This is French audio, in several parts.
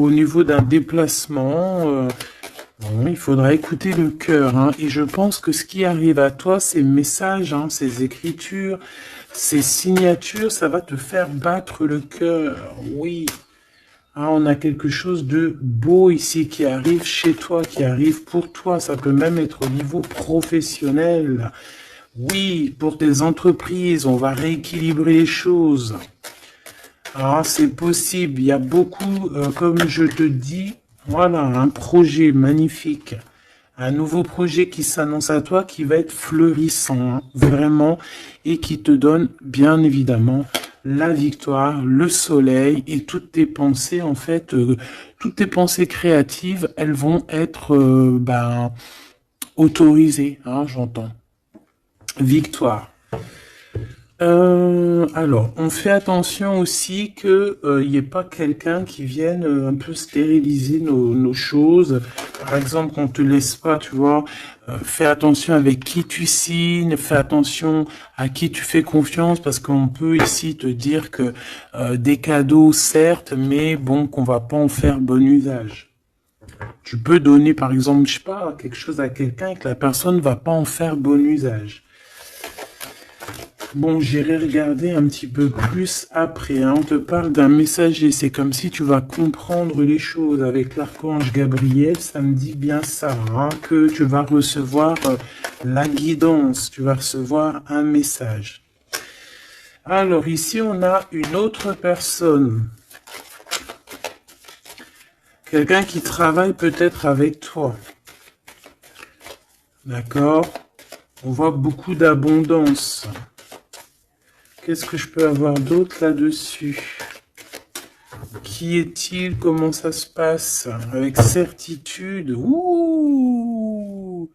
au niveau d'un déplacement, bon, il faudra écouter le cœur, hein. Et je pense que ce qui arrive à toi, ces messages, hein, ces écritures, ces signatures, ça va te faire battre le cœur. Oui. Ah, on a quelque chose de beau ici qui arrive chez toi, qui arrive pour toi. Ça peut même être au niveau professionnel. Oui, pour tes entreprises, on va rééquilibrer les choses. Ah, c'est possible. Il y a beaucoup, comme je te dis, voilà, un projet magnifique. Un nouveau projet qui s'annonce à toi, qui va être florissant, hein, vraiment, et qui te donne, bien évidemment, la victoire, le soleil, et toutes tes pensées, en fait, toutes tes pensées créatives, elles vont être, autorisées, hein, j'entends. Victoire. Alors, on fait attention aussi que il n'y ait pas quelqu'un qui vienne un peu stériliser nos choses. Par exemple, qu'on te laisse pas, tu vois. Fais attention avec qui tu signes, fais attention à qui tu fais confiance, parce qu'on peut ici te dire que des cadeaux, certes, mais bon, qu'on va pas en faire bon usage. Tu peux donner, par exemple, je sais pas, quelque chose à quelqu'un et que la personne va pas en faire bon usage. Bon, j'irai regarder un petit peu plus après, hein. On te parle d'un messager, c'est comme si tu vas comprendre les choses avec l'archange Gabriel, ça me dit bien ça, hein, que tu vas recevoir la guidance, tu vas recevoir un message. Alors ici, on a une autre personne, quelqu'un qui travaille peut-être avec toi, d'accord? On voit beaucoup d'abondance. Qu'est-ce que je peux avoir d'autre là-dessus? Qui est-il? Comment ça se passe? Avec certitude. Ouh!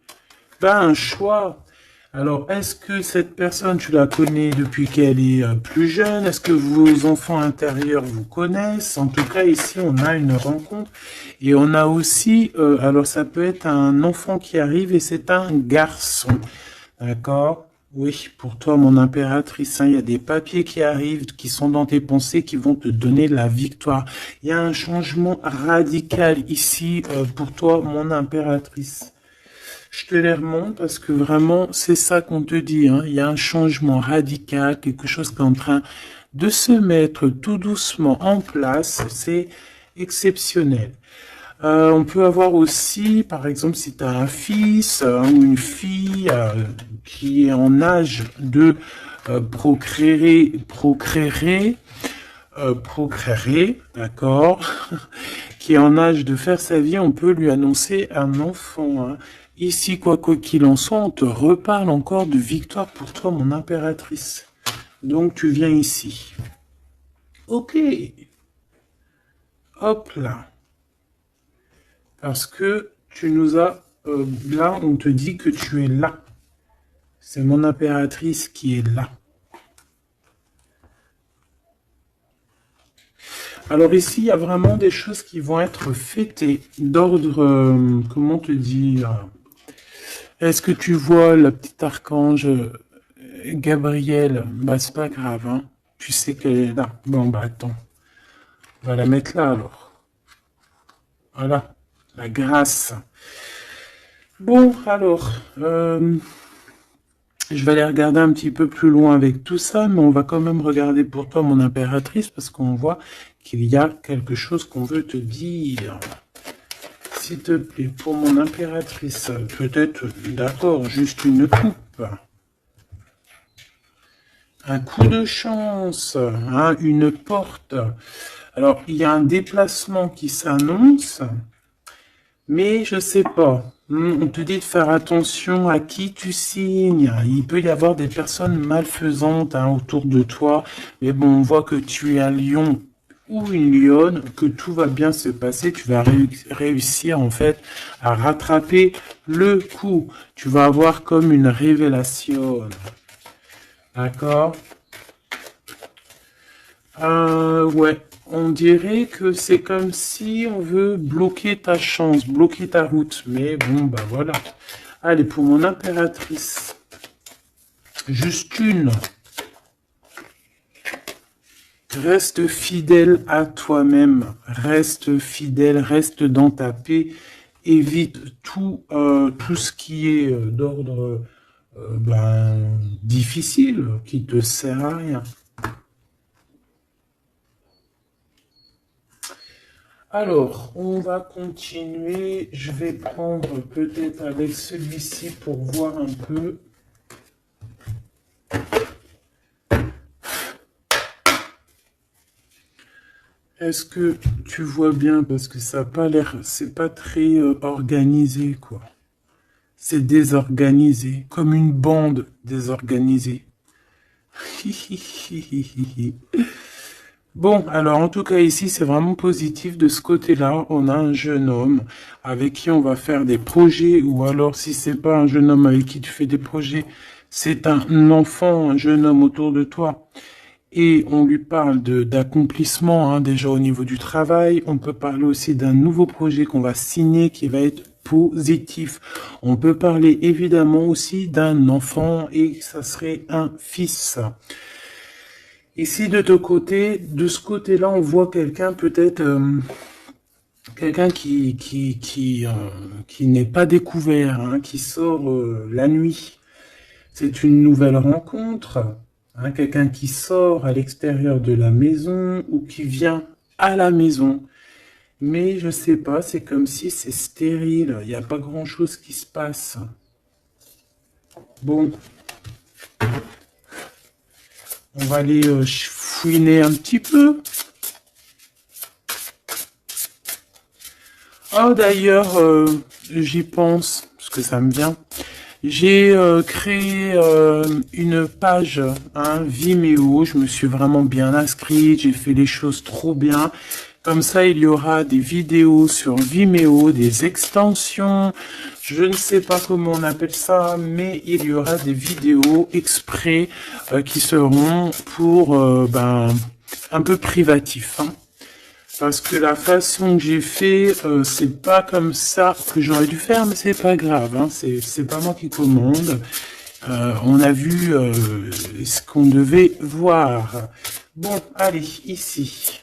Ben, un choix. Alors, est-ce que cette personne, tu la connais depuis qu'elle est plus jeune? Est-ce que vos enfants intérieurs vous connaissent? En tout cas, ici, on a une rencontre. Et on a aussi, alors ça peut être un enfant qui arrive et c'est un garçon. D'accord? Oui, pour toi, mon impératrice, hein, il y a des papiers qui arrivent, qui sont dans tes pensées, qui vont te donner la victoire. Il y a un changement radical ici pour toi, mon impératrice. Je te les remonte parce que vraiment, c'est ça qu'on te dit, hein. Il y a un changement radical, quelque chose qui est en train de se mettre tout doucement en place. C'est exceptionnel. On peut avoir aussi, par exemple, si tu as un fils ou une fille qui est en âge de procréer, d'accord, qui est en âge de faire sa vie, on peut lui annoncer un enfant, hein. Ici, quoi qu'il en soit, on te reparle encore de victoire pour toi, mon impératrice. Donc, tu viens ici. Ok. Hop là. Parce que tu nous as... là, on te dit que tu es là. C'est mon impératrice qui est là. Alors ici, il y a vraiment des choses qui vont être fêtées d'ordre... comment te dire? Est-ce que tu vois la petite archange Gabrielle? Bah, c'est pas grave, hein. Tu sais qu'elle est là. Bon, bah, attends. On va la mettre là, alors. Voilà. La grâce. Bon, alors... je vais aller regarder un petit peu plus loin avec tout ça, mais on va quand même regarder pour toi, mon impératrice, parce qu'on voit qu'il y a quelque chose qu'on veut te dire. S'il te plaît, pour mon impératrice, peut-être, d'accord, juste une coupe. Un coup de chance, hein, une porte. Alors, il y a un déplacement qui s'annonce, mais je sais pas. On te dit de faire attention à qui tu signes. Il peut y avoir des personnes malfaisantes, hein, autour de toi. Mais bon, on voit que tu es un lion ou une lionne, que tout va bien se passer. Tu vas réussir en fait à rattraper le coup. Tu vas avoir comme une révélation. D'accord? Ouais. On dirait que c'est comme si on veut bloquer ta chance, bloquer ta route. Mais bon, bah voilà. Allez, pour mon impératrice. Juste une. Reste fidèle à toi-même, reste fidèle, reste dans ta paix, évite tout ce qui est d'ordre difficile, qui te sert à rien. Alors, on va continuer. Je vais prendre peut-être avec celui-ci pour voir un peu. Est-ce que tu vois bien? Parce que ça n'a pas l'air, c'est pas très organisé, quoi. C'est désorganisé, comme une bande désorganisée. Bon, alors en tout cas ici, c'est vraiment positif. De ce côté-là, on a un jeune homme avec qui on va faire des projets, ou alors si c'est pas un jeune homme avec qui tu fais des projets, c'est un enfant, un jeune homme autour de toi. Et on lui parle d'accomplissement, hein, déjà au niveau du travail. On peut parler aussi d'un nouveau projet qu'on va signer qui va être positif. On peut parler évidemment aussi d'un enfant et ça serait un fils. Ici de ce côté-là, on voit quelqu'un peut-être quelqu'un qui n'est pas découvert, hein, qui sort la nuit. C'est une nouvelle rencontre, hein, quelqu'un qui sort à l'extérieur de la maison ou qui vient à la maison. Mais je sais pas, c'est comme si c'est stérile, il n'y a pas grand-chose qui se passe. Bon, on va aller fouiner un petit peu. Oh d'ailleurs, j'y pense, parce que ça me vient. J'ai créé une page, hein, Vimeo. Je me suis vraiment bien inscrite. J'ai fait les choses trop bien. Comme ça, il y aura des vidéos sur Vimeo, des extensions. Je ne sais pas comment on appelle ça, mais il y aura des vidéos exprès qui seront pour un peu privatif, hein. Parce que la façon que j'ai fait, c'est pas comme ça que j'aurais dû faire, mais c'est pas grave, hein, c'est pas moi qui commande. On a vu ce qu'on devait voir. Bon, allez, ici.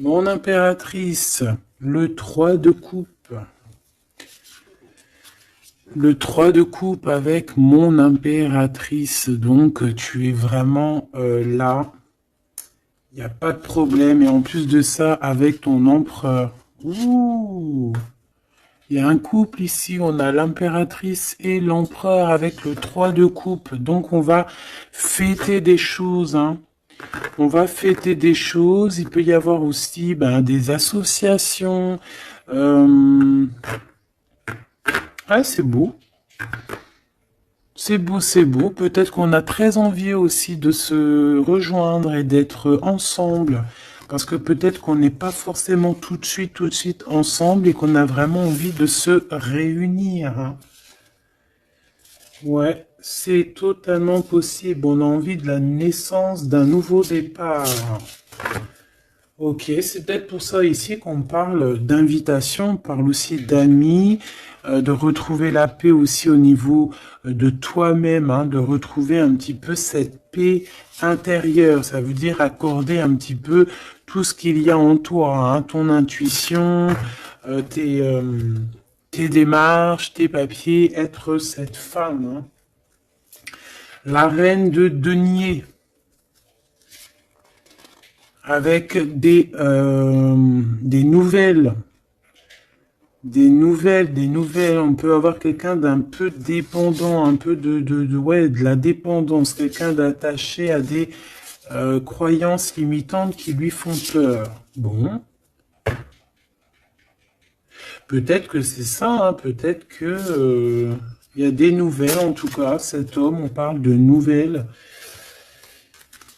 Mon impératrice, le 3 de coupe. Le 3 de coupe avec mon impératrice, donc tu es vraiment là. Il n'y a pas de problème. Et en plus de ça, avec ton empereur. Ouh! Il y a un couple ici, on a l'impératrice et l'empereur avec le 3 de coupe. Donc on va fêter des choses, hein. On va fêter des choses. Il peut y avoir aussi des associations. Ah, c'est beau. C'est beau, c'est beau. Peut-être qu'on a très envie aussi de se rejoindre et d'être ensemble. Parce que peut-être qu'on n'est pas forcément tout de suite ensemble et qu'on a vraiment envie de se réunir, hein. Ouais, c'est totalement possible. On a envie de la naissance d'un nouveau départ. Ok, c'est peut-être pour ça ici qu'on parle d'invitation, on parle aussi d'amis, de retrouver la paix aussi au niveau de toi-même, hein, de retrouver un petit peu cette paix intérieure. Ça veut dire accorder un petit peu tout ce qu'il y a en toi, hein, ton intuition, tes démarches, tes papiers, être cette femme, hein. La reine de denier. Avec des nouvelles. Des nouvelles. On peut avoir quelqu'un d'un peu dépendant, un peu de la dépendance, quelqu'un d'attaché à des croyances limitantes qui lui font peur. Bon. Peut-être que c'est ça, hein, peut-être que il y a des nouvelles, en tout cas, cet homme, on parle de nouvelles.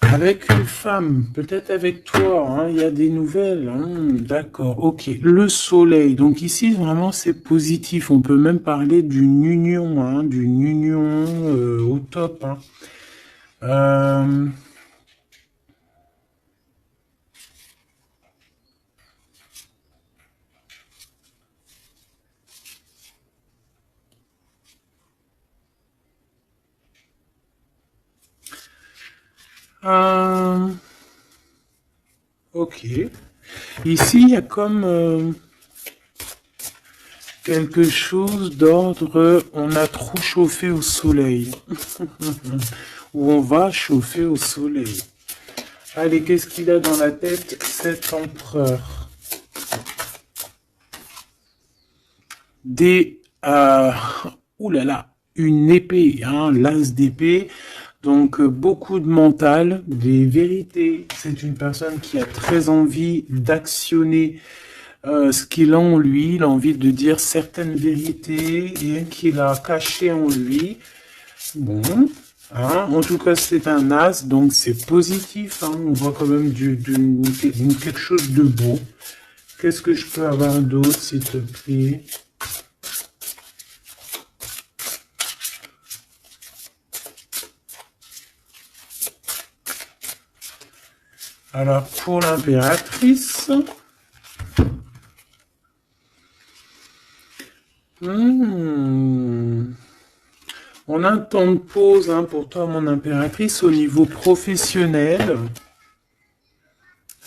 Avec une femme, peut-être avec toi, hein, il y a des nouvelles, hein, d'accord, ok. Le soleil, donc ici vraiment c'est positif, on peut même parler d'une union, hein, au top, hein. Ok. Ici, il y a comme quelque chose d'ordre, on a trop chauffé au soleil. Ou on va chauffer au soleil. Allez, qu'est-ce qu'il a dans la tête, cet empereur? Des... ouh là là, une épée, hein, l'as d'épée. Donc, beaucoup de mental, des vérités. C'est une personne qui a très envie d'actionner ce qu'il a en lui. Il a envie de dire certaines vérités et qu'il a cachées en lui. Bon, hein, en tout cas, c'est un as, donc c'est positif. Hein, on voit quand même quelque chose de beau. Qu'est-ce que je peux avoir d'autre, s'il te plaît? Alors, pour l'impératrice... On a un temps de pause hein, pour toi, mon impératrice, au niveau professionnel.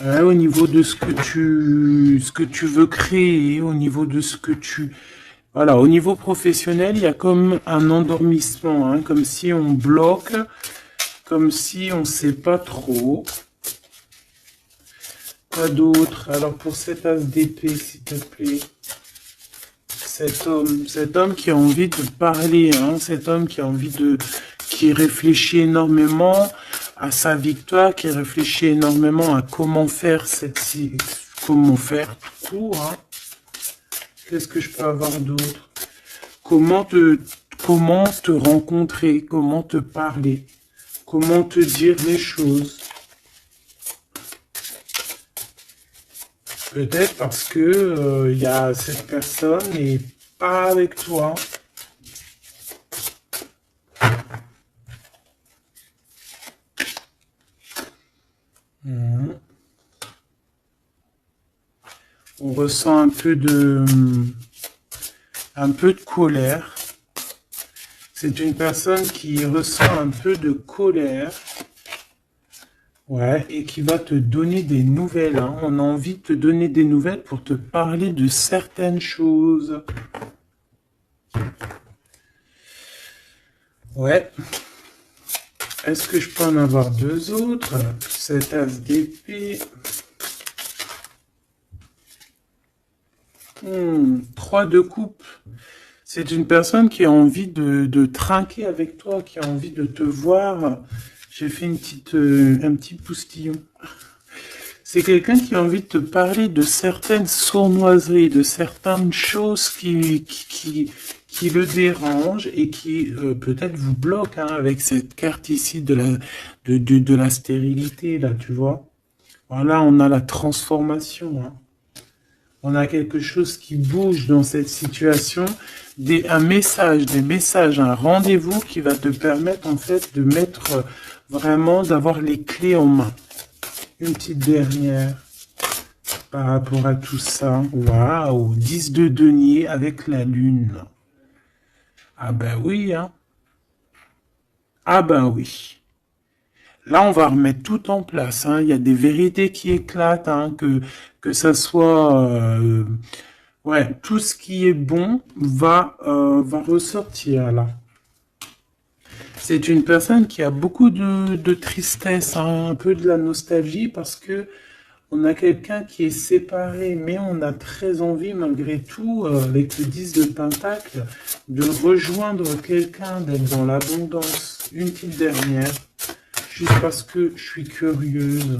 Au niveau de ce que tu veux créer, au niveau de ce que tu... Voilà, au niveau professionnel, il y a comme un endormissement, hein, comme si on bloque, comme si on ne sait pas trop. Quoi d'autre? Alors pour cet as d'épée, s'il te plaît. Cet homme qui a envie de parler, hein, cet homme qui a envie de... qui réfléchit énormément à sa victoire, qui réfléchit énormément à comment faire comment faire tout court, hein. Qu'est-ce que je peux avoir d'autre? Comment te rencontrer, comment te parler, comment te dire les choses. Peut-être parce que y a cette personne n'est pas avec toi. On ressent un peu de colère. C'est une personne qui ressent un peu de colère. Ouais, et qui va te donner des nouvelles. Hein. On a envie de te donner des nouvelles pour te parler de certaines choses. Ouais. Est-ce que je peux en avoir deux autres? Cet as d'épée. 3 de coupe. C'est une personne qui a envie de trinquer avec toi, qui a envie de te voir. J'ai fait un petit poustillon. C'est quelqu'un qui a envie de te parler de certaines sournoiseries, de certaines choses qui le dérangent et qui peut-être vous bloquent hein, avec cette carte ici de la stérilité, là, tu vois. Voilà, on a la transformation. Hein. On a quelque chose qui bouge dans cette situation, des messages, un rendez-vous qui va te permettre en fait de mettre vraiment, d'avoir les clés en main. Une petite dernière par rapport à tout ça. Waouh, 10 de denier avec la lune. Ah ben oui, hein. Ah ben oui. Là, on va remettre tout en place. Hein. Il y a des vérités qui éclatent, hein, que ça soit... ouais, tout ce qui est bon va ressortir là. C'est une personne qui a beaucoup de tristesse, hein, un peu de la nostalgie, parce que on a quelqu'un qui est séparé, mais on a très envie, malgré tout, avec le 10 de Pentacle, de rejoindre quelqu'un, d'être dans l'abondance. Une petite dernière. Juste parce que je suis curieuse.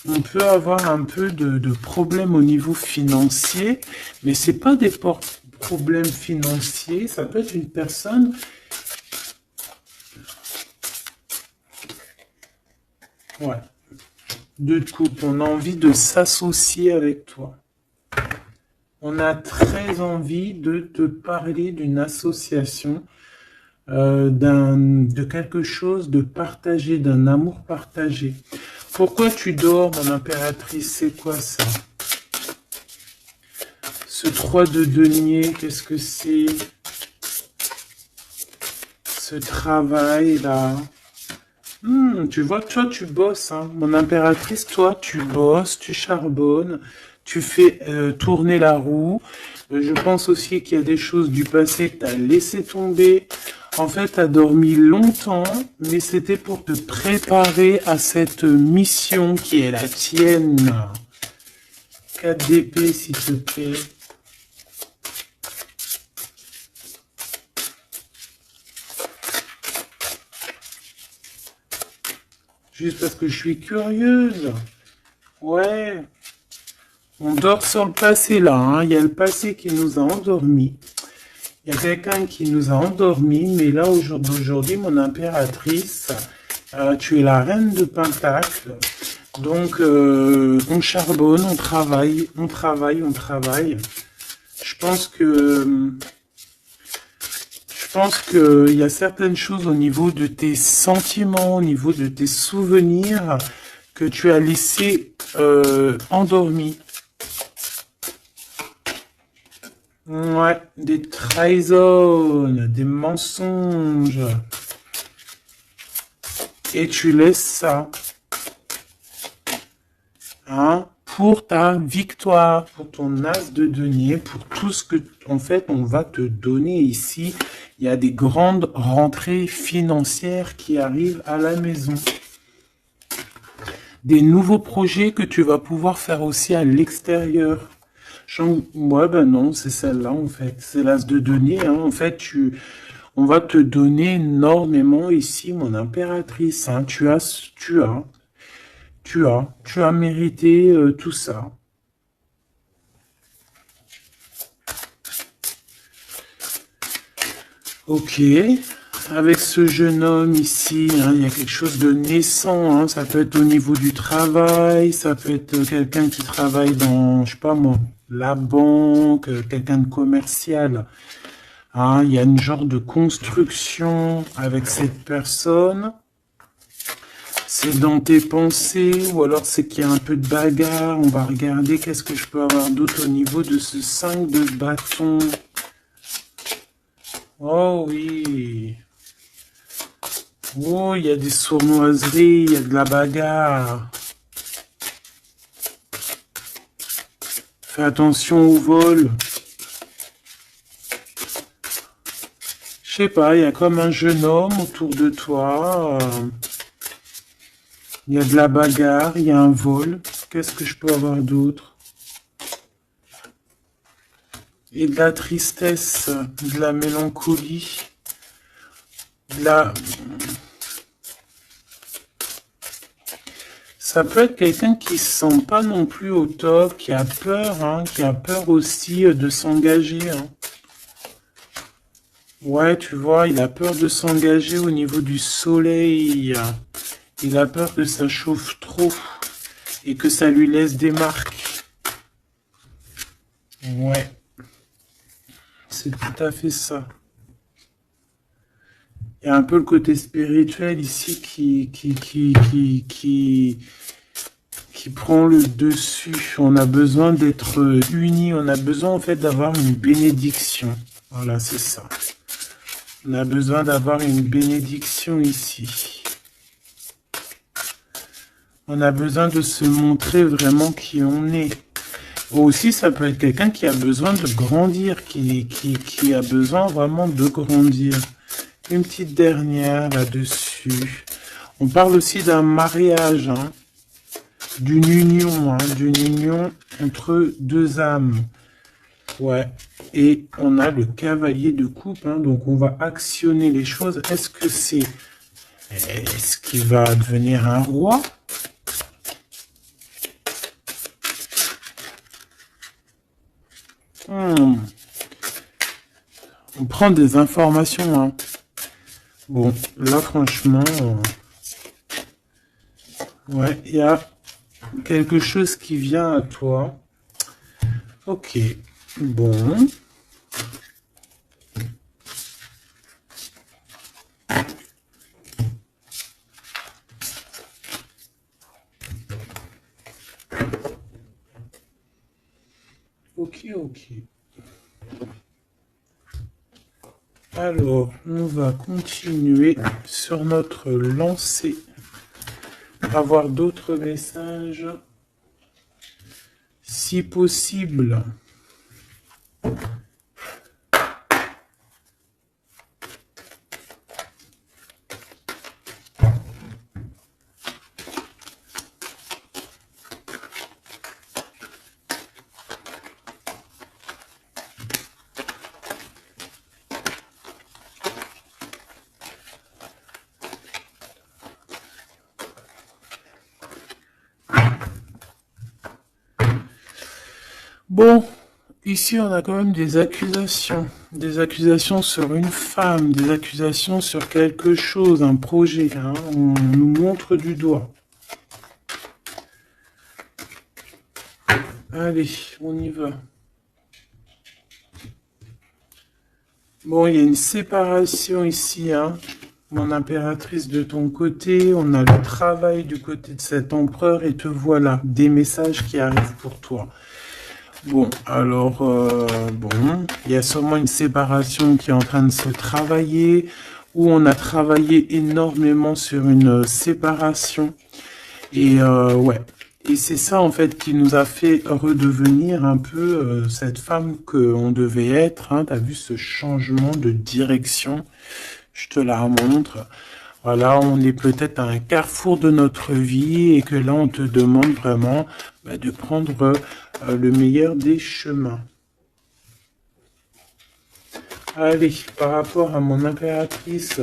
On peut avoir un peu de problèmes au niveau financier, mais c'est pas des problèmes financiers, ça peut être une personne... Ouais. Deux de coupe, on a envie de s'associer avec toi. On a très envie de te parler d'une association. De quelque chose de partagé, d'un amour partagé. Pourquoi tu dors, mon impératrice? C'est quoi ça? Ce 3 de denier, qu'est-ce que c'est? ce travail-là. Tu vois, toi, tu bosses, hein. Mon impératrice, toi, tu bosses, tu charbonnes, tu fais tourner la roue. Je pense aussi qu'il y a des choses du passé que tu as laissé tomber. En fait, tu as dormi longtemps, mais c'était pour te préparer à cette mission qui est la tienne. 4 d'épée, s'il te plaît. Juste parce que je suis curieuse. Ouais. On dort sur le passé là, hein. Il y a le passé qui nous a endormis. Il y a quelqu'un qui nous a endormis, mais là aujourd'hui, mon impératrice, tu es la reine de Pentacle. Donc on charbonne, on travaille, on travaille, on travaille. Je pense qu'il y a certaines choses au niveau de tes sentiments, au niveau de tes souvenirs que tu as laissé endormis. Ouais, des trahisons, des mensonges. Et tu laisses ça, hein, pour ta victoire, pour ton as de denier, pour tout ce que, en fait, on va te donner ici. Il y a des grandes rentrées financières qui arrivent à la maison. Des nouveaux projets que tu vas pouvoir faire aussi à l'extérieur. Ouais, ben non, c'est celle-là, en fait. C'est l'as de denier, hein. En fait, on va te donner énormément ici, mon impératrice, hein. Tu as mérité tout ça. Ok, avec ce jeune homme ici, hein, il y a quelque chose de naissant, hein. Ça peut être au niveau du travail, ça peut être quelqu'un qui travaille dans, je sais pas moi, la banque, quelqu'un de commercial. Hein, il y a une genre de construction avec cette personne. C'est dans tes pensées, ou alors c'est qu'il y a un peu de bagarre. On va regarder qu'est-ce que je peux avoir d'autre au niveau de ce 5 de bâton. Oh oui. Oh, il y a des sournoiseries, il y a de la bagarre. Fais attention au vol. Je sais pas, il y a comme un jeune homme autour de toi. Il y a de la bagarre, il y a un vol. Qu'est-ce que je peux avoir d'autre? Et de la tristesse, de la mélancolie, de la... Ça peut être quelqu'un qui se sent pas non plus au top, qui a peur, hein, qui a peur aussi de s'engager. Hein. Ouais, tu vois, il a peur de s'engager au niveau du soleil. Il a peur que ça chauffe trop et que ça lui laisse des marques. Ouais, c'est tout à fait ça. Il y a un peu le côté spirituel ici qui prend le dessus. On a besoin d'être unis. On a besoin en fait d'avoir une bénédiction. Voilà, c'est ça. On a besoin d'avoir une bénédiction ici. On a besoin de se montrer vraiment qui on est. Aussi, ça peut être quelqu'un qui a besoin de grandir, qui a besoin vraiment de grandir. Une petite dernière là-dessus. On parle aussi d'un mariage, hein, d'une union entre deux âmes. Ouais. Et on a le cavalier de coupe, hein, donc on va actionner les choses. Est-ce qu'il va devenir un roi? On prend des informations, hein. Bon, là, franchement, ouais, il y a quelque chose qui vient à toi. Ok, bon. Ok. Alors, on va continuer sur notre lancée. Avoir d'autres messages, si possible. Bon, ici on a quand même des accusations sur une femme, des accusations sur quelque chose, un projet, hein, on nous montre du doigt. Allez, on y va. Bon, il y a une séparation ici, hein, mon impératrice de ton côté, on a le travail du côté de cet empereur et te voilà, des messages qui arrivent pour toi. Bon, alors, bon, il y a sûrement une séparation qui est en train de se travailler, où on a travaillé énormément sur une séparation. Et ouais, et c'est ça en fait qui nous a fait redevenir un peu cette femme qu'on devait être. Hein. Tu as vu ce changement de direction, je te la remontre. Voilà, on est peut-être à un carrefour de notre vie et que là, on te demande vraiment de prendre le meilleur des chemins. Allez, par rapport à mon impératrice,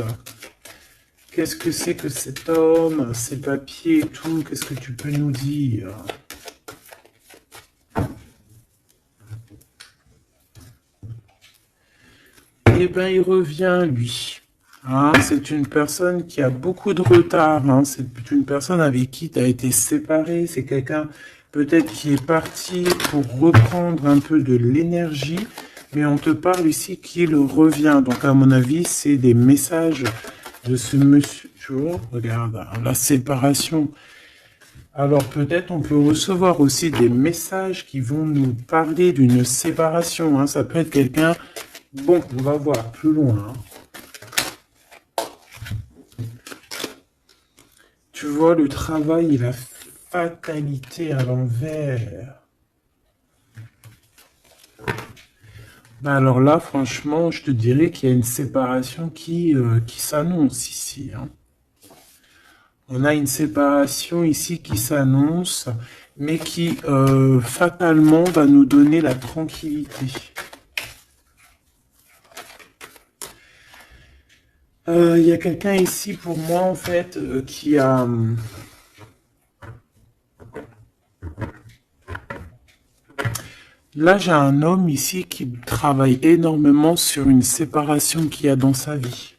qu'est-ce que c'est que cet homme, ses papiers et tout, qu'est-ce que tu peux nous dire? Eh bien, il revient, lui. Hein, c'est une personne qui a beaucoup de retard. Hein, c'est une personne avec qui tu as été séparé. C'est quelqu'un peut-être qui est parti pour reprendre un peu de l'énergie. Mais on te parle ici qu'il revient. Donc, à mon avis, c'est des messages de ce monsieur. Tu vois, regarde, la séparation. Alors, peut-être on peut recevoir aussi des messages qui vont nous parler d'une séparation. Hein. Ça peut être quelqu'un... Bon, on va voir plus loin. Hein. Tu vois, le travail et la fatalité à l'envers. Ben alors là, franchement, je te dirais qu'il y a une séparation qui s'annonce ici. Hein. On a une séparation ici qui s'annonce, mais qui fatalement va nous donner la tranquillité. Il y a quelqu'un ici pour moi en fait qui a... Là j'ai un homme ici qui travaille énormément sur une séparation qu'il y a dans sa vie.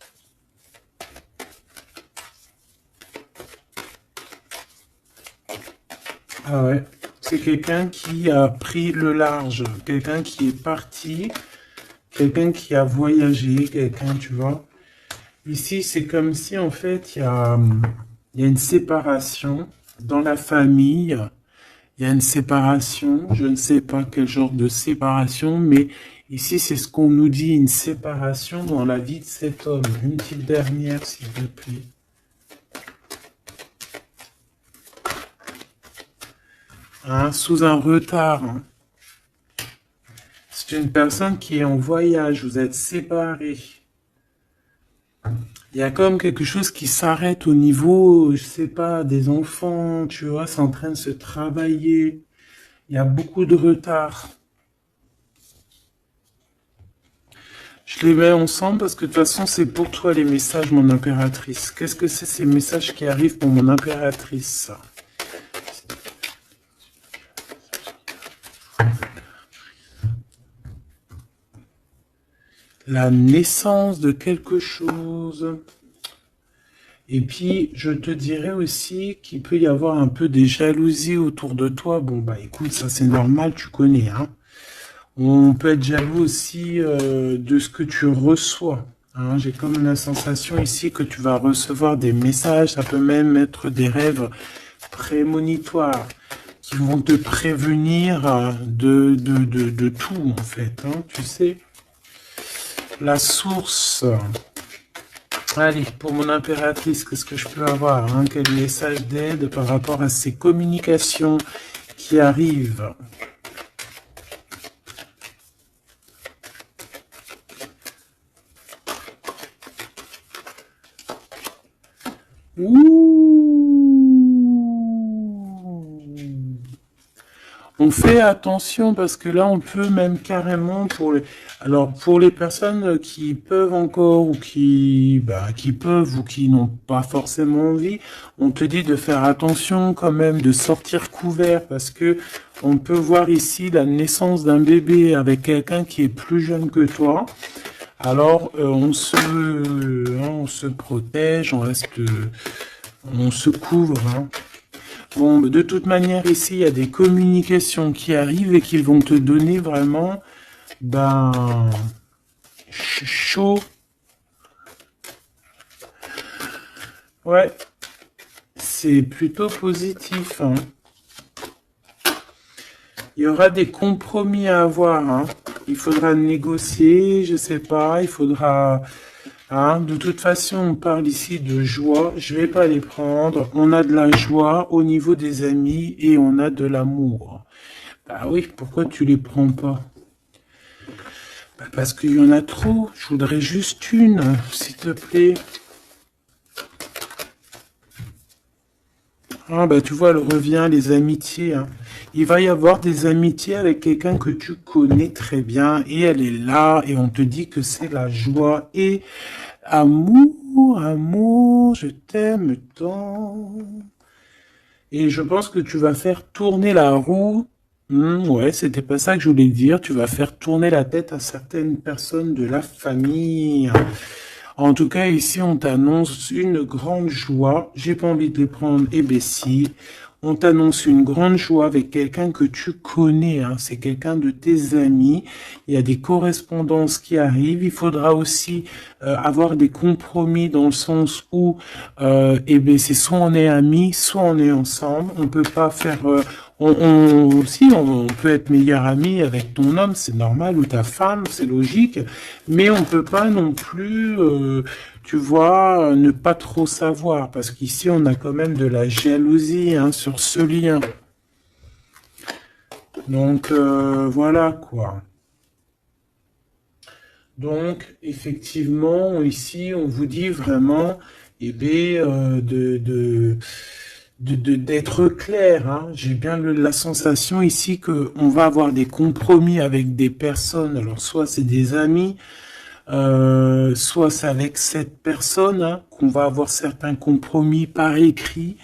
Ah ouais, c'est quelqu'un qui a pris le large, quelqu'un qui est parti, quelqu'un qui a voyagé, quelqu'un, tu vois. Ici, c'est comme si, en fait, il y a une séparation dans la famille. Il y a une séparation. Je ne sais pas quel genre de séparation, mais ici, c'est ce qu'on nous dit, une séparation dans la vie de cet homme. Une petite dernière, s'il vous plaît. Hein, sous un retard. Hein. C'est une personne qui est en voyage. Vous êtes séparés. Il y a comme quelque chose qui s'arrête au niveau, je sais pas, des enfants, tu vois, c'est en train de se travailler. Il y a beaucoup de retard. Je les mets ensemble parce que de toute façon, c'est pour toi les messages, mon impératrice. Qu'est-ce que c'est ces messages qui arrivent pour mon impératrice? La naissance de quelque chose. Et puis, je te dirais aussi qu'il peut y avoir un peu des jalousies autour de toi. Bon, bah écoute, ça c'est normal, tu connais. Hein. On peut être jaloux aussi de ce que tu reçois. Hein. J'ai comme la sensation ici que tu vas recevoir des messages. Ça peut même être des rêves prémonitoires qui vont te prévenir de tout, en fait. Hein, tu sais. La source. Allez, pour mon impératrice, qu'est-ce que je peux avoir, hein? Quel message d'aide par rapport à ces communications qui arrivent? On fait attention parce que là, on peut même carrément alors pour les personnes qui peuvent encore ou qui peuvent ou qui n'ont pas forcément envie, on te dit de faire attention quand même, de sortir couvert parce que on peut voir ici la naissance d'un bébé avec quelqu'un qui est plus jeune que toi. Alors, on se protège, on se couvre, hein. Bon, de toute manière, ici, il y a des communications qui arrivent et qui vont te donner vraiment, chaud. Ouais, c'est plutôt positif, hein. Il y aura des compromis à avoir, hein. Il faudra négocier, je sais pas, il faudra... Hein, de toute façon, on parle ici de joie, je vais pas les prendre. On a de la joie au niveau des amis et on a de l'amour. Bah oui, pourquoi tu les prends pas? Bah parce qu'il y en a trop, je voudrais juste une, s'il te plaît. Ah bah tu vois, elle revient, les amitiés, hein. Il va y avoir des amitiés avec quelqu'un que tu connais très bien et elle est là et on te dit que c'est la joie et amour, amour, je t'aime tant. Et je pense que tu vas faire tourner la roue. Ouais, c'était pas ça que je voulais dire. Tu vas faire tourner la tête à certaines personnes de la famille. En tout cas, ici, on t'annonce une grande joie. J'ai pas envie de les prendre, eh ben si. On t'annonce une grande joie avec quelqu'un que tu connais, hein. C'est quelqu'un de tes amis. Il y a des correspondances qui arrivent. Il faudra aussi avoir des compromis dans le sens où, eh ben, c'est soit on est amis, soit on est ensemble. On peut pas faire... on peut être meilleur ami avec ton homme, c'est normal, ou ta femme, c'est logique. Mais on peut pas non plus... tu vois, ne pas trop savoir, parce qu'ici, on a quand même de la jalousie, hein, sur ce lien. Donc, voilà, quoi. Donc, effectivement, ici, on vous dit vraiment, eh bien, d'être clair, hein. J'ai bien la sensation ici que on va avoir des compromis avec des personnes, alors soit c'est des amis, soit c'est avec cette personne, hein, qu'on va avoir certains compromis par écrit.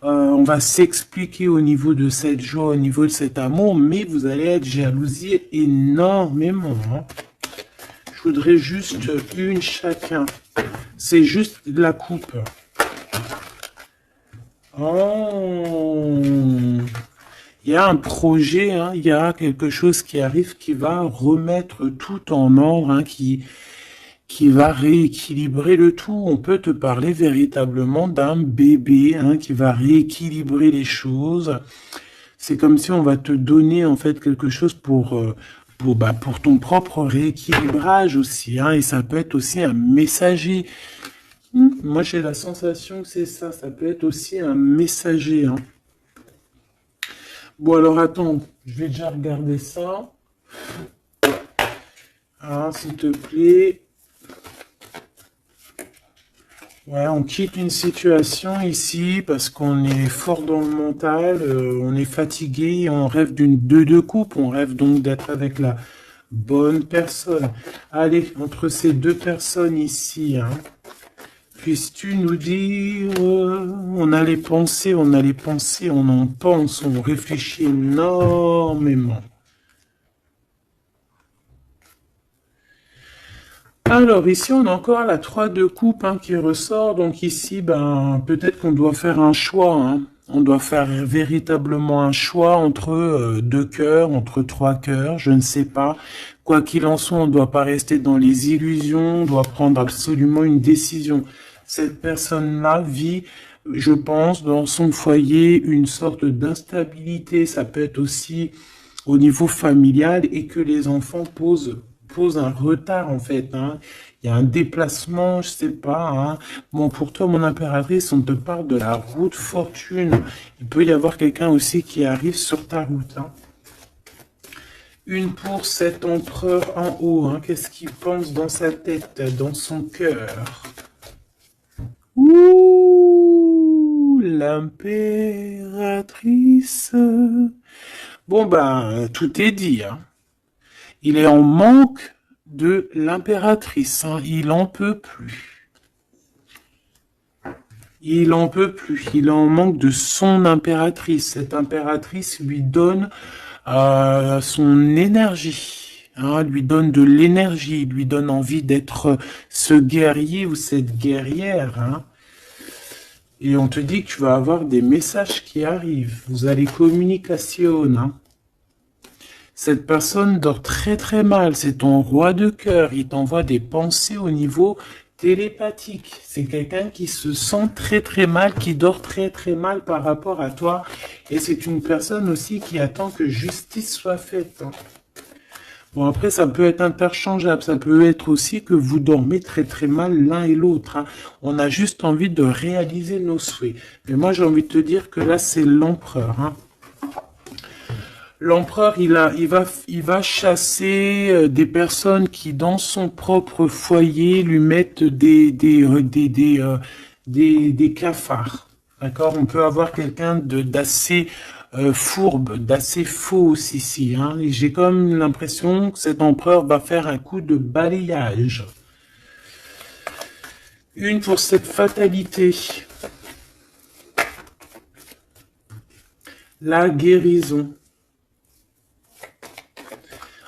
On va s'expliquer au niveau de cette joie, au niveau de cet amour, mais vous allez être jalousie énormément, hein. Je voudrais juste une chacun. C'est juste la coupe. Oh, il y a un projet, hein, il y a quelque chose qui arrive qui va remettre tout en ordre, hein, qui va rééquilibrer le tout. On peut te parler véritablement d'un bébé, hein, qui va rééquilibrer les choses. C'est comme si on va te donner en fait quelque chose pour ton propre rééquilibrage aussi, hein, et ça peut être aussi un messager. Moi j'ai la sensation que c'est ça, ça peut être aussi un messager, hein. Bon alors attends, je vais déjà regarder ça. Ah, s'il te plaît. Ouais, on quitte une situation ici parce qu'on est fort dans le mental, on est fatigué, on rêve d'une deux coupe, on rêve donc d'être avec la bonne personne. Allez, entre ces deux personnes ici, hein, puisses-tu nous dire, on a les pensées, on en pense, on réfléchit énormément. Alors ici on a encore la 3 de coupe, hein, qui ressort, donc ici peut-être qu'on doit faire un choix, hein. On doit faire véritablement un choix entre deux cœurs, entre trois cœurs, je ne sais pas. Quoi qu'il en soit, on ne doit pas rester dans les illusions, on doit prendre absolument une décision. Cette personne-là vit, je pense, dans son foyer une sorte d'instabilité, ça peut être aussi au niveau familial et que les enfants posent pose un retard en fait, hein. Il y a un déplacement, je sais pas, hein. Bon, pour toi, mon impératrice, on te parle de la route fortune. Il peut y avoir quelqu'un aussi qui arrive sur ta route, hein. Une pour cet empereur en haut, hein. Qu'est-ce qu'il pense dans sa tête, dans son cœur? Ouh, l'impératrice. Bon, ben, tout est dit, hein. Il est en manque de l'impératrice, hein. Il en peut plus. Il en peut plus. Il est en manque de son impératrice. Cette impératrice lui donne son énergie, hein, lui donne de l'énergie, lui donne envie d'être ce guerrier ou cette guerrière, hein. Et on te dit que tu vas avoir des messages qui arrivent. Vous allez communication, hein. Cette personne dort très très mal. C'est ton roi de cœur. Il t'envoie des pensées au niveau télépathique. C'est quelqu'un qui se sent très très mal, qui dort très très mal par rapport à toi. Et c'est une personne aussi qui attend que justice soit faite, hein. Bon, après, ça peut être interchangeable. Ça peut être aussi que vous dormez très très mal l'un et l'autre, hein. On a juste envie de réaliser nos souhaits. Mais moi, j'ai envie de te dire que là, c'est l'empereur, hein. L'empereur, il va chasser des personnes qui, dans son propre foyer, lui mettent des cafards. D'accord? On peut avoir quelqu'un d'assez fourbe, d'assez faux ici, hein. Et j'ai comme l'impression que cet empereur va faire un coup de balayage. Une pour cette fatalité. La guérison.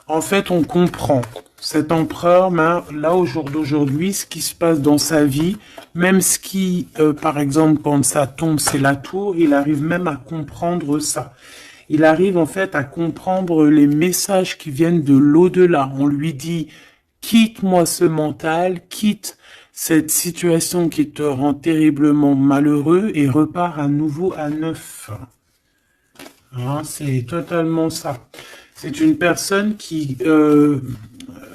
En fait, on comprend. Cet empereur, là, au jour d'aujourd'hui, ce qui se passe dans sa vie, même ce qui, par exemple, quand ça tombe, c'est la tour, il arrive même à comprendre ça. Il arrive, en fait, à comprendre les messages qui viennent de l'au-delà. On lui dit, quitte-moi ce mental, quitte cette situation qui te rend terriblement malheureux et repars à nouveau à neuf. Hein, c'est totalement ça. C'est une personne qui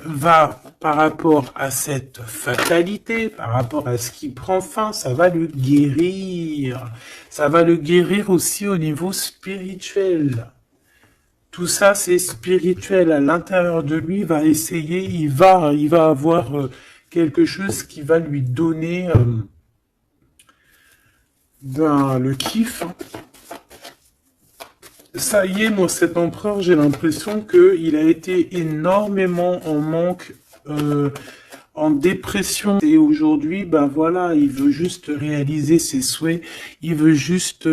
va, par rapport à cette fatalité, par rapport à ce qui prend fin, ça va le guérir. Ça va le guérir aussi au niveau spirituel. Tout ça, c'est spirituel. À l'intérieur de lui, il va essayer, il va avoir quelque chose qui va lui donner le kiff, hein. Ça y est, moi, cet empereur, j'ai l'impression qu'il a été énormément en manque, en dépression. Et aujourd'hui, ben voilà, il veut juste réaliser ses souhaits. Il veut juste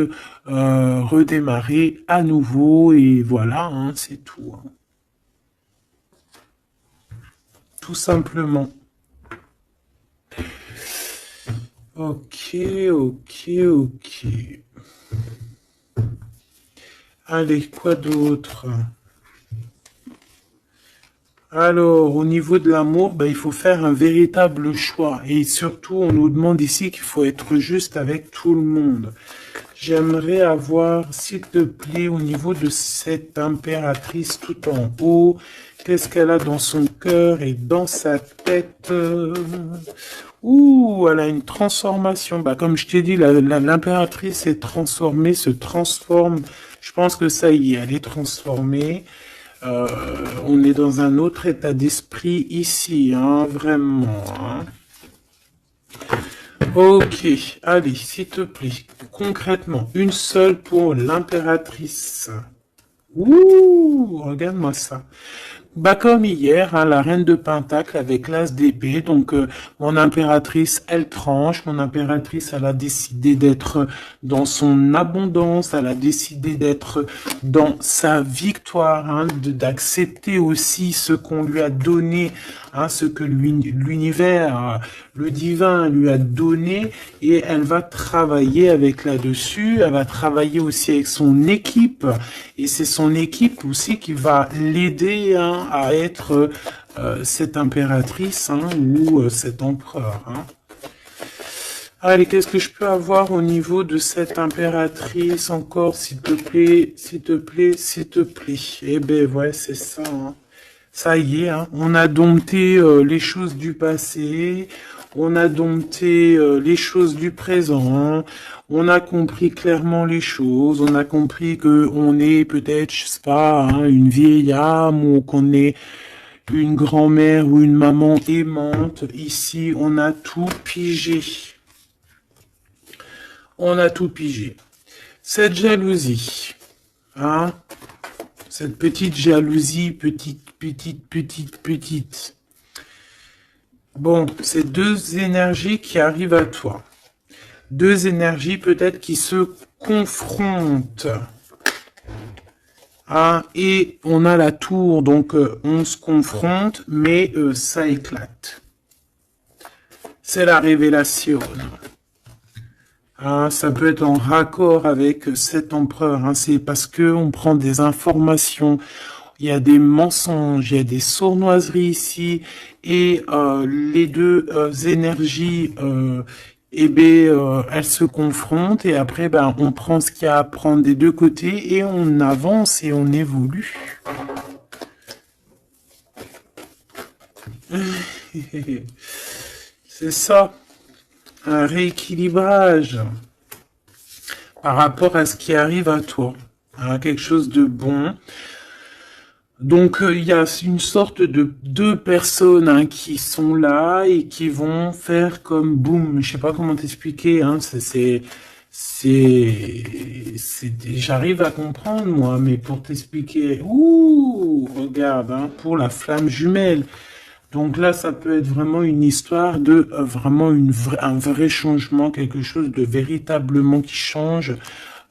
redémarrer à nouveau. Et voilà, hein, c'est tout, hein. Tout simplement. Ok, ok, ok. Allez, quoi d'autre? Alors, au niveau de l'amour, ben, il faut faire un véritable choix. Et surtout, on nous demande ici qu'il faut être juste avec tout le monde. J'aimerais avoir, s'il te plaît, au niveau de cette impératrice tout en haut, qu'est-ce qu'elle a dans son cœur et dans sa tête? Ouh, elle a une transformation. Bah, comme je t'ai dit, l'impératrice est transformée, se transforme. Je pense que ça y est, elle est transformée. On est dans un autre état d'esprit ici, hein, vraiment, hein. Ok, allez, s'il te plaît, concrètement, une seule pour l'impératrice. Ouh, regarde-moi ça. Bah comme hier, hein, la reine de Pentacle avec l'as d'épée. Donc mon impératrice, elle tranche. Mon impératrice, elle a décidé d'être dans son abondance. Elle a décidé d'être dans sa victoire, hein, d'accepter aussi ce qu'on lui a donné, hein, ce que l'univers, le divin lui a donné. Et elle va travailler avec là-dessus. Elle va travailler aussi avec son équipe. Et c'est son équipe aussi qui va l'aider, hein, à être cette impératrice, hein, ou cet empereur, hein. Allez, qu'est-ce que je peux avoir au niveau de cette impératrice encore, s'il te plaît, s'il te plaît, s'il te plaît. Eh ben ouais, c'est ça, hein. Ça y est, hein, on a dompté les choses du passé, on a dompté les choses du présent, on a compris clairement les choses, on a compris que on est peut-être, je sais pas, hein, une vieille âme ou qu'on est une grand-mère ou une maman aimante. Ici, on a tout pigé. On a tout pigé. Cette jalousie, hein, cette petite jalousie, petite. Bon, c'est deux énergies qui arrivent à toi. Deux énergies peut-être qui se confrontent. Ah, et on a la tour, donc on se confronte, mais ça éclate. C'est la révélation. Ah, ça peut être en raccord avec cet empereur. Hein, c'est parce que on prend des informations. Il y a des mensonges, il y a des sournoiseries ici, et les deux énergies, elles se confrontent, et après, ben, on prend ce qu'il y a à prendre des deux côtés, et on avance et on évolue. C'est ça, un rééquilibrage par rapport à ce qui arrive à toi, hein, quelque chose de bon. Donc il y a une sorte de deux personnes, hein, qui sont là et qui vont faire comme boum. Je sais pas comment t'expliquer. Hein, j'arrive à comprendre moi, mais pour t'expliquer, ouh, regarde, hein, pour la flamme jumelle. Donc là, ça peut être vraiment une histoire de vraiment un vrai changement, quelque chose de véritablement qui change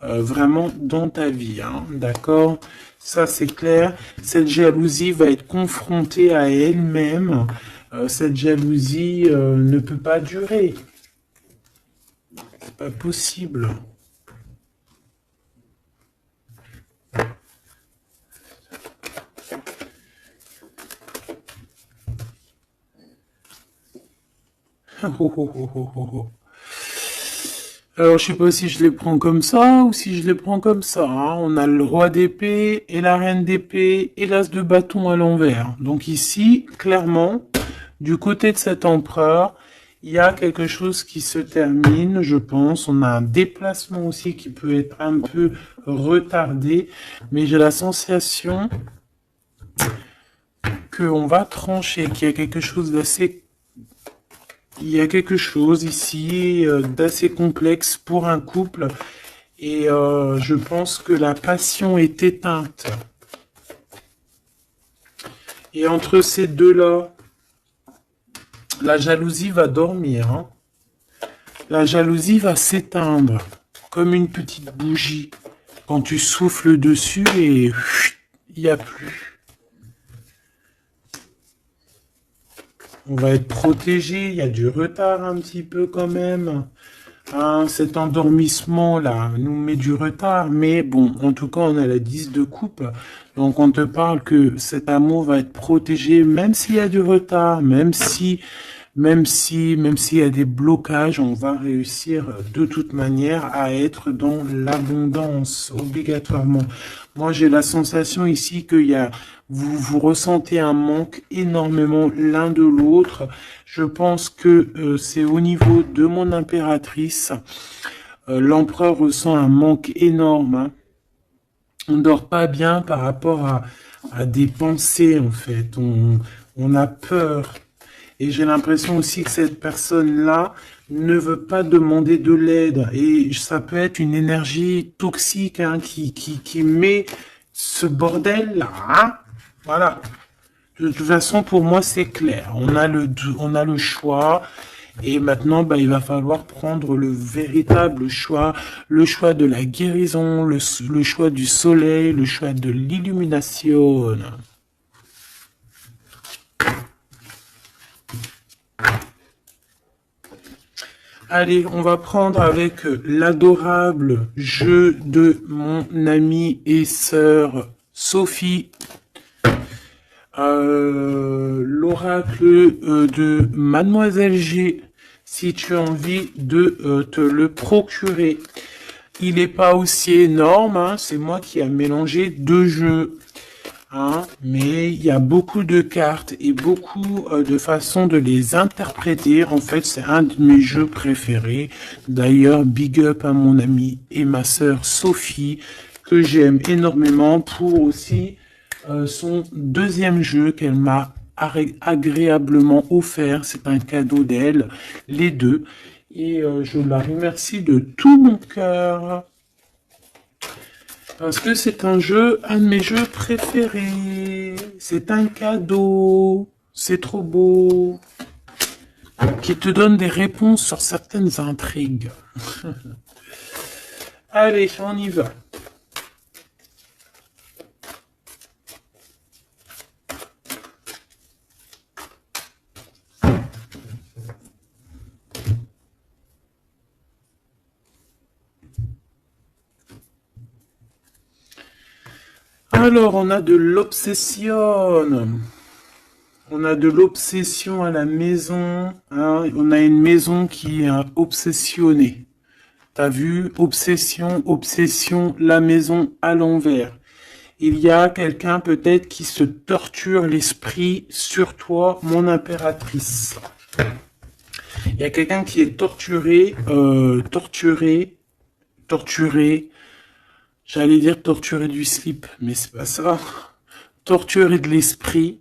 vraiment dans ta vie, hein, d'accord? Ça, c'est clair. Cette jalousie va être confrontée à elle-même. Cette jalousie ne peut pas durer. C'est pas possible. Oh, oh, oh, oh, oh, oh. Alors, je sais pas si je les prends comme ça ou si je les prends comme ça. Hein. On a le roi d'épée et la reine d'épée et l'as de bâton à l'envers. Donc ici, clairement, du côté de cet empereur, il y a quelque chose qui se termine, je pense. On a un déplacement aussi qui peut être un peu retardé. Mais j'ai la sensation qu'on va trancher, qu'il y a quelque chose d'assez... Il y a quelque chose ici d'assez complexe pour un couple. Et je pense que la passion est éteinte. Et entre ces deux-là, la jalousie va dormir. Hein. La jalousie va s'éteindre comme une petite bougie. Quand tu souffles dessus et il n'y a plus. On va être protégé. Il y a du retard un petit peu quand même. Hein, cet endormissement-là nous met du retard, mais bon, en tout cas, on a la 10 de coupe, donc on te parle que cet amour va être protégé, même s'il y a du retard, même s'il y a des blocages, on va réussir de toute manière à être dans l'abondance, obligatoirement. Moi, j'ai la sensation ici vous ressentez un manque énormément l'un de l'autre. Je pense que c'est au niveau de mon impératrice. L'empereur ressent un manque énorme. Hein. On dort pas bien par rapport à des pensées, en fait. On a peur. Et j'ai l'impression aussi que cette personne-là ne veut pas demander de l'aide. Et ça peut être une énergie toxique, hein, qui met ce bordel-là. Hein. Voilà. De toute façon, pour moi, c'est clair. On a le choix. Et maintenant, bah, il va falloir prendre le véritable choix. Le choix de la guérison, le choix du soleil, le choix de l'illumination. Allez, on va prendre avec l'adorable jeu de mon amie et sœur Sophie. L'oracle de Mademoiselle G, si tu as envie de te le procurer. Il n'est pas aussi énorme, hein, c'est moi qui a mélangé deux jeux. hein, mais il y a beaucoup de cartes et beaucoup de façons de les interpréter. En fait, c'est un de mes jeux préférés. D'ailleurs, big up à mon amie et ma sœur Sophie, que j'aime énormément pour aussi son deuxième jeu qu'elle m'a agréablement offert. C'est un cadeau d'elle, les deux. Et je la remercie de tout mon cœur. Parce que c'est un jeu, un de mes jeux préférés. C'est un cadeau. C'est trop beau. Qui te donne des réponses sur certaines intrigues. Allez, on y va. Alors, on a de l'obsession. On a de l'obsession à la maison. Hein. On a une maison qui est obsessionnée. T'as vu? Obsession, obsession, la maison à l'envers. Il y a quelqu'un peut-être qui se torture l'esprit sur toi, mon impératrice. Il y a quelqu'un qui est torturé, torturé. J'allais dire torturé du slip, mais c'est pas ça. Torturé de l'esprit.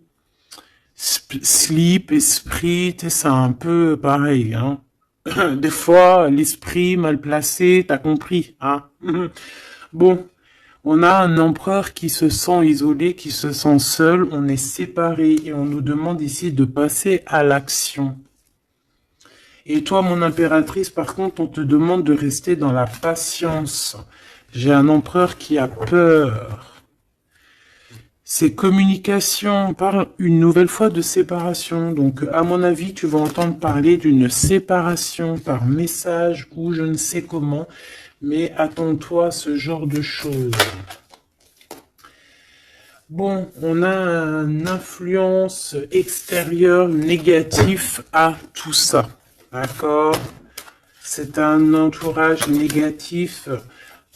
Slip, esprit, c'est un peu pareil, hein. Des fois, l'esprit mal placé, t'as compris, hein. Bon, on a un empereur qui se sent isolé, qui se sent seul, on est séparés et on nous demande ici de passer à l'action. Et toi, mon impératrice, par contre, on te demande de rester dans la patience. J'ai un empereur qui a peur. C'est communication, on parle une nouvelle fois de séparation. Donc, à mon avis, tu vas entendre parler d'une séparation par message ou je ne sais comment. Mais attends-toi à ce genre de choses. Bon, on a une influence extérieure négative à tout ça. D'accord? C'est un entourage négatif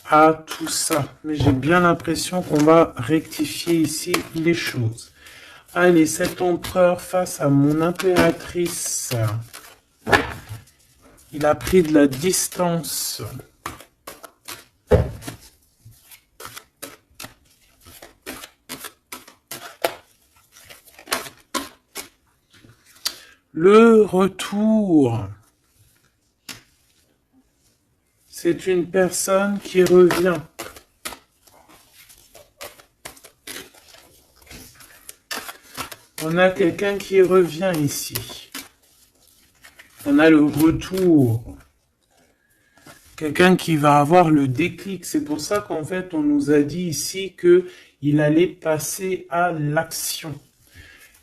à tout ça. Mais j'ai bien l'impression qu'on va rectifier ici les choses. Allez, cet empereur face à mon impératrice. Il a pris de la distance. Le retour. C'est une personne qui revient. On a quelqu'un qui revient ici. On a le retour. Quelqu'un qui va avoir le déclic. C'est pour ça qu'en fait, on nous a dit ici qu'il allait passer à l'action.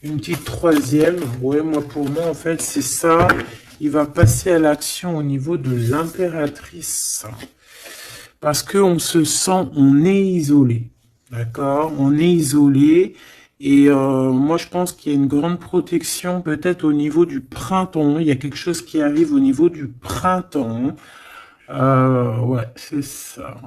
Une petite troisième. Ouais, pour moi, en fait, c'est ça. Il va passer à l'action au niveau de l'impératrice. Parce qu'on se sent, on est isolé. D'accord? On est isolé. Et moi, je pense qu'il y a une grande protection peut-être au niveau du printemps. Il y a quelque chose qui arrive au niveau du printemps. Ouais, c'est ça.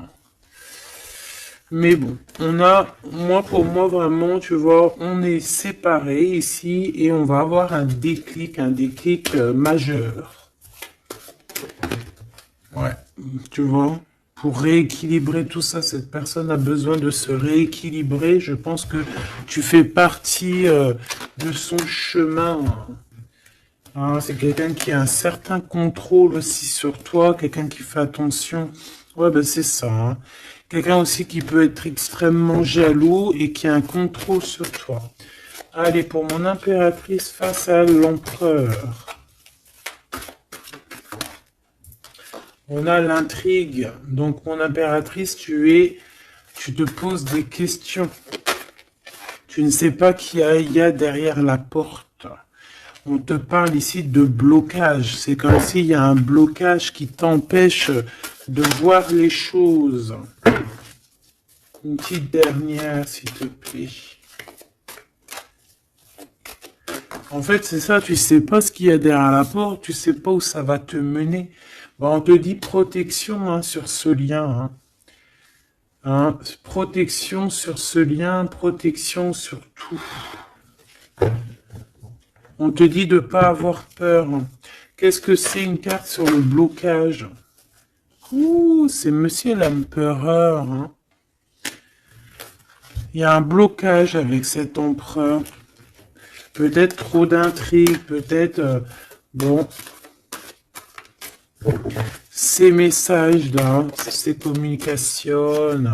Mais bon, pour moi, vraiment, tu vois, on est séparés ici et on va avoir un déclic majeur. Ouais, tu vois, pour rééquilibrer tout ça, cette personne a besoin de se rééquilibrer. Je pense que tu fais partie de son chemin. Hein, c'est quelqu'un qui a un certain contrôle aussi sur toi, quelqu'un qui fait attention. Ouais, ben c'est ça. Hein. Quelqu'un aussi qui peut être extrêmement jaloux et qui a un contrôle sur toi. Allez, pour mon impératrice face à l'empereur. On a l'intrigue. Donc, mon impératrice, tu te poses des questions. Tu ne sais pas qui il y a derrière la porte. On te parle ici de blocage. C'est comme s'il y a un blocage qui t'empêche de voir les choses. Une petite dernière, s'il te plaît. En fait, c'est ça, tu sais pas ce qu'il y a derrière la porte, tu sais pas où ça va te mener. Bon, on te dit protection hein, sur ce lien. Hein. Hein, protection sur ce lien, protection sur tout. On te dit de pas avoir peur. Qu'est-ce que c'est une carte sur le blocage? Ouh, c'est Monsieur l'Empereur. Hein. Il y a un blocage avec cet empereur. Peut-être trop d'intrigues, peut-être... bon, ces messages-là, ces communications,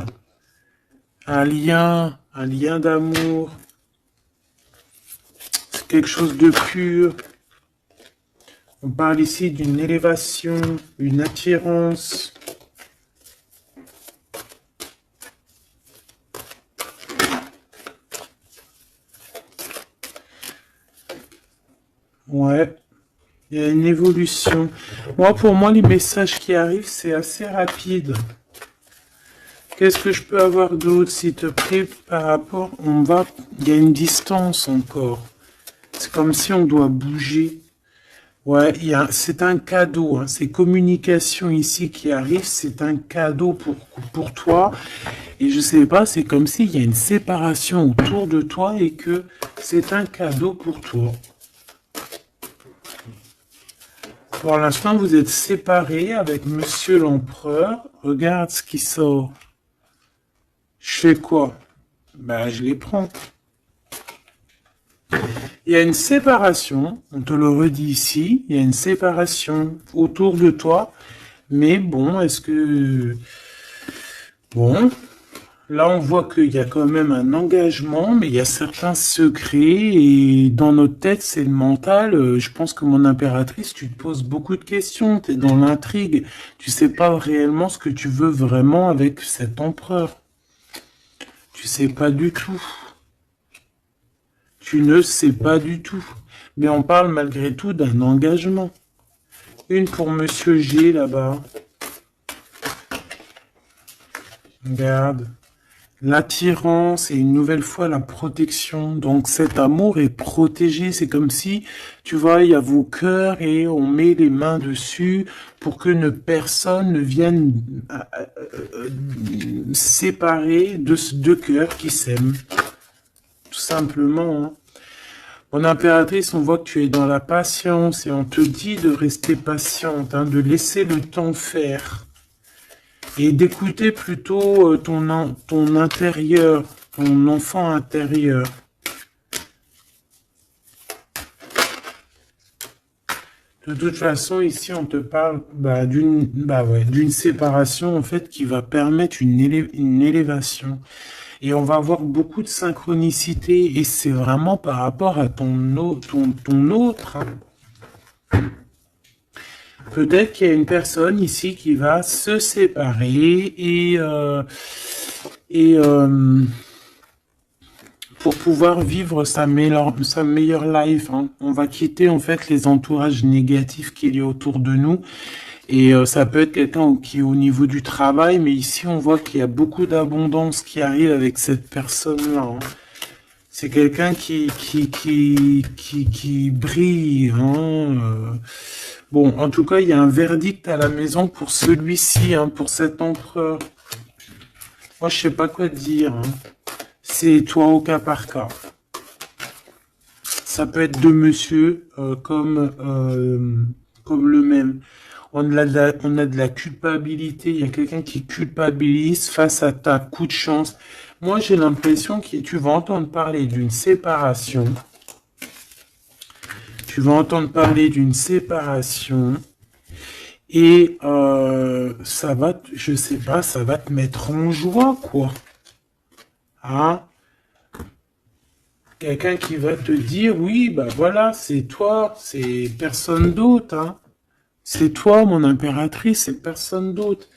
un lien d'amour, c'est quelque chose de pur. On parle ici d'une élévation, une attirance. Ouais, il y a une évolution. Moi, pour moi, les messages qui arrivent, c'est assez rapide. Qu'est-ce que je peux avoir d'autre, s'il te plaît, par rapport... Il y a une distance encore. C'est comme si on doit bouger. Ouais, c'est un cadeau. Hein. Ces communications ici qui arrivent, c'est un cadeau pour toi. Et je sais pas, c'est comme s'il y a une séparation autour de toi et que c'est un cadeau pour toi. Pour l'instant, vous êtes séparés avec Monsieur l'Empereur. Regarde ce qui sort. Je fais quoi? Ben, je les prends. Il y a une séparation, on te le redit ici, il y a une séparation autour de toi. Mais bon, est-ce que... Bon, là on voit qu'il y a quand même un engagement, mais il y a certains secrets. Et dans notre tête, c'est le mental. Je pense que mon impératrice, tu te poses beaucoup de questions. Tu es dans l'intrigue. Tu sais pas réellement ce que tu veux vraiment avec cet empereur. Tu sais pas du tout. Tu ne sais pas du tout. Mais on parle malgré tout d'un engagement. Une pour Monsieur G là-bas. Regarde. L'attirance et une nouvelle fois la protection. Donc cet amour est protégé. C'est comme si, tu vois, il y a vos cœurs et on met les mains dessus pour que personne ne vienne séparer de deux cœurs qui s'aiment. Tout simplement. Hein. Mon impératrice, on voit que tu es dans la patience et on te dit de rester patiente, hein, de laisser le temps faire. Et d'écouter plutôt ton intérieur, ton enfant intérieur. De toute façon, ici, on te parle d'une séparation, en fait, qui va permettre une élévation. Et on va avoir beaucoup de synchronicité. Et c'est vraiment par rapport à ton autre. Hein. Peut-être qu'il y a une personne ici qui va se séparer et pour pouvoir vivre sa meilleure life. Hein. On va quitter en fait les entourages négatifs qu'il y a autour de nous. Et ça peut être quelqu'un qui est au niveau du travail, mais ici on voit qu'il y a beaucoup d'abondance qui arrive avec cette personne-là. Hein. C'est quelqu'un qui brille. Hein. Bon, en tout cas, il y a un verdict à la maison pour celui-ci, hein, pour cet empereur. Moi, je sais pas quoi dire. Hein. C'est toi au cas par cas. Ça peut être deux monsieur comme le même. On a de la culpabilité. Il y a quelqu'un qui culpabilise face à ta coup de chance. Moi, j'ai l'impression que tu vas entendre parler d'une séparation. Tu vas entendre parler d'une séparation. Et ça va, je sais pas, ça va te mettre en joie, quoi. Hein? Quelqu'un qui va te dire, oui, bah voilà, c'est toi, c'est personne d'autre, hein. C'est toi, mon impératrice, c'est personne d'autre.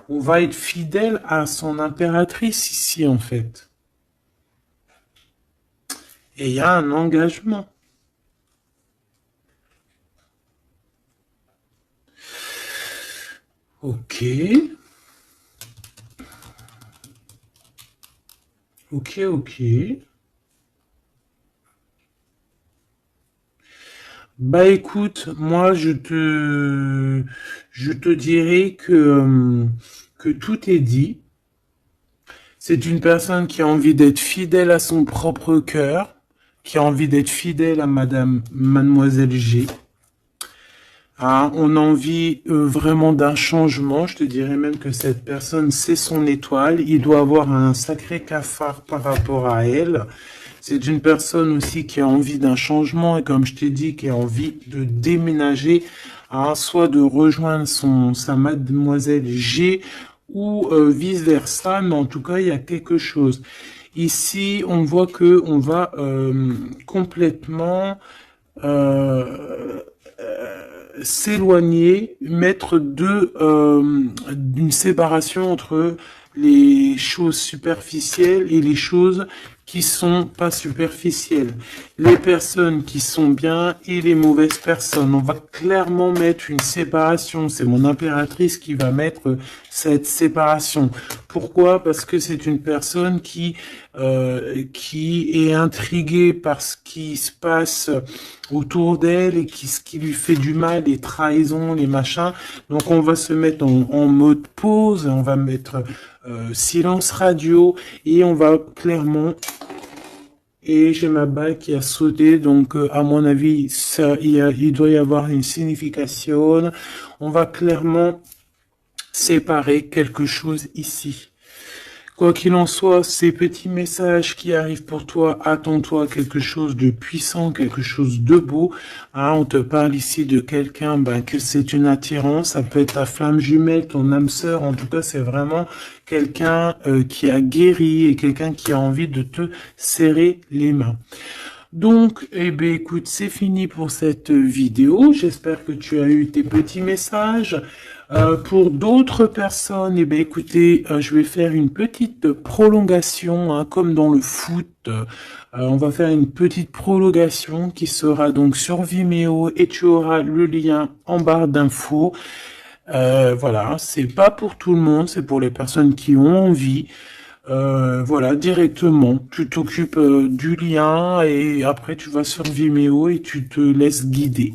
On va être fidèle à son impératrice ici, en fait. Et il y a un engagement. Ok. Ok. Bah écoute, moi je te dirais que tout est dit. C'est une personne qui a envie d'être fidèle à son propre cœur, qui a envie d'être fidèle à Mademoiselle G. Ah, on a envie vraiment d'un changement. Je te dirais même que cette personne, c'est son étoile. Il doit avoir un sacré cafard par rapport à elle. C'est une personne aussi qui a envie d'un changement et comme je t'ai dit, qui a envie de déménager, hein, soit de rejoindre sa Mademoiselle G ou vice-versa. Mais en tout cas, il y a quelque chose. Ici, on voit que on va complètement s'éloigner, mettre d'une séparation entre les choses superficielles et les choses qui sont pas superficielles. Les personnes qui sont bien et les mauvaises personnes. On va clairement mettre une séparation. C'est mon impératrice qui va mettre cette séparation. Pourquoi? Parce que c'est une personne qui est intriguée par ce qui se passe autour d'elle et ce qui lui fait du mal, les trahisons, les machins. Donc on va se mettre en mode pause, on va mettre silence radio et on va clairement... Et j'ai ma balle qui a sauté, donc à mon avis, il doit y avoir une signification. On va clairement séparer quelque chose ici. Quoi qu'il en soit, ces petits messages qui arrivent pour toi, attends-toi quelque chose de puissant, quelque chose de beau. Hein, on te parle ici de quelqu'un, que c'est une attirance, ça peut être ta flamme jumelle, ton âme sœur, en tout cas c'est vraiment quelqu'un qui a guéri et quelqu'un qui a envie de te serrer les mains. Donc, écoute, c'est fini pour cette vidéo. J'espère que tu as eu tes petits messages. Pour d'autres personnes, écoutez, je vais faire une petite prolongation, hein, comme dans le foot. On va faire une petite prolongation qui sera donc sur Vimeo et tu auras le lien en barre d'infos. Voilà, c'est pas pour tout le monde, c'est pour les personnes qui ont envie. Voilà, directement, tu t'occupes du lien et après tu vas sur Vimeo et tu te laisses guider.